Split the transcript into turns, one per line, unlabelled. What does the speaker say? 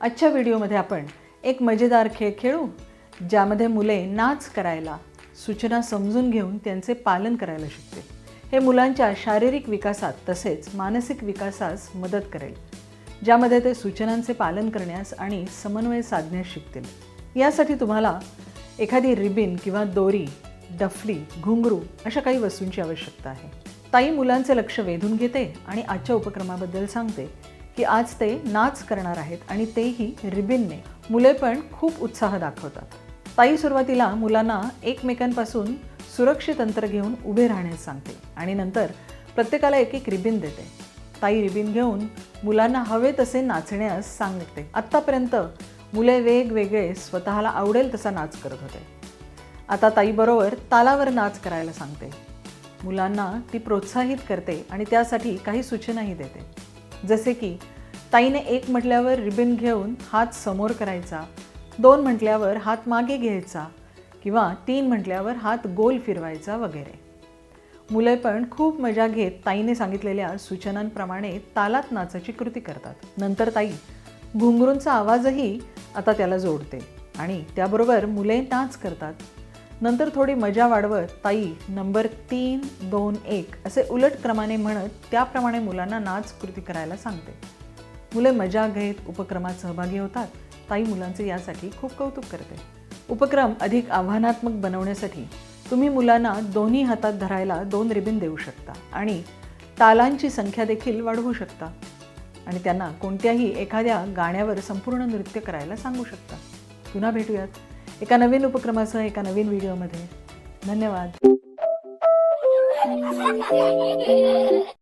आजच्या व्हिडिओमध्ये आपण एक मजेदार खेळ खेळू ज्यामध्ये मुले नाच करायला, सूचना समजून घेऊन त्यांचे पालन करायला शिकतील. हे मुलांच्या शारीरिक विकासात तसेच मानसिक विकासास मदत करेल, ज्यामध्ये ते सूचनांचे पालन करण्यास आणि समन्वय साधण्यास शिकतील. यासाठी तुम्हाला एखादी रिबिन किंवा दोरी, डफली, घुंगरू अशा काही वस्तूंची आवश्यकता आहे. ताई मुलांचे लक्ष वेधून घेते आणि आजच्या उपक्रमाबद्दल सांगते की आज ते नाच करणार आहेत आणि तेही रिबिनने. मुले पण खूप उत्साह दाखवतात. ताई सुरुवातीला मुलांना एकमेकांपासून सुरक्षित अंतर घेऊन उभे राहण्यास सांगते आणि नंतर प्रत्येकाला एक एक रिबिन देते. ताई रिबिन घेऊन मुलांना हवे तसे नाचण्यास सांगते. आत्तापर्यंत मुले वेगवेगळे स्वतःला आवडेल तसा नाच करत होते. आता ताईबरोबर तालावर नाच करायला सांगते. मुलांना ती प्रोत्साहित करते आणि त्यासाठी काही सूचनाही देते. जसे की ताईने 1 म्हटल्यावर रिबिन घेऊन हात समोर करायचा, 2 म्हटल्यावर हात मागे घ्यायचा किंवा 3 म्हटल्यावर हात गोल फिरवायचा वगैरे. मुले पण खूप मजा घेत ताईने सांगितलेल्या सूचनांप्रमाणे तालात नाचाची कृती करतात. नंतर ताई घुंगरूंचा आवाजही आता त्याला जोडते आणि त्याबरोबर मुले नाच करतात. नंतर थोडी मजा वाढवत ताई नंबर 3, 2, 1 असे उलट क्रमाने म्हणत त्याप्रमाणे मुलांना नाच कृती करायला सांगते. मुले मजा घेत उपक्रमात सहभागी होतात. ताई मुलांचे यासाठी खूप कौतुक करते. उपक्रम अधिक आव्हानात्मक बनवण्यासाठी तुम्ही मुलांना दोन्ही हातात धरायला 2 रिबिन देऊ शकता आणि तालांची संख्या देखील वाढवू शकता आणि त्यांना कोणत्याही एखाद्या गाण्यावर संपूर्ण नृत्य करायला सांगू शकता. पुन्हा भेटूयात एका नवीन उपक्रमासह एका नवीन व्हिडिओमध्ये. धन्यवाद.